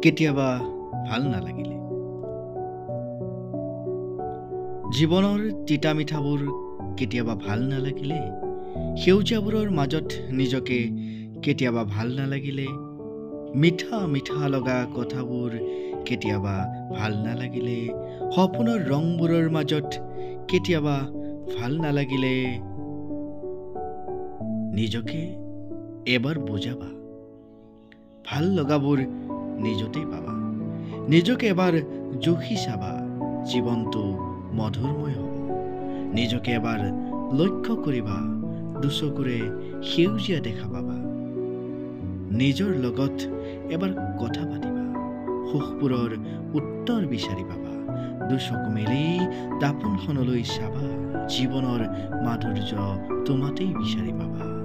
কেতিয়াবা ভাল নালাগিলে। জীৱনৰ তিতা মিঠাবোৰ কেতিয়াবা ভাল নালাগিলে, সেউজীয়াবোৰৰ মাজত নিজকে কেতিয়াবা ভাল নালাগিলে, মিঠা মিঠা লগা কথাবোৰ কেতিয়াবা ভাল নালাগিলে, সপোনৰ ৰংবোৰৰ মাজত কেতিয়াবা ভাল নালাগিলে, নিজকে এবাৰ বুজাবা। ভাল লগাবোৰ নিজতেই পাবা। নিজকে এবাৰ জুখি চাবা, জীৱনটো মধুৰময় হ'ব। নিজকে এবাৰ লক্ষ্য কৰিবা, দুচকুৰে সেউজীয়া দেখা পাবা। নিজৰ লগত এবাৰ কথা পাতিবা, সুখবোৰৰ উত্তৰ বিচাৰি পাবা। দুচকু মেলি দাপোনখনলৈ চাবা, জীৱনৰ মাধুৰ্য তোমাতেই বিচাৰি পাবা।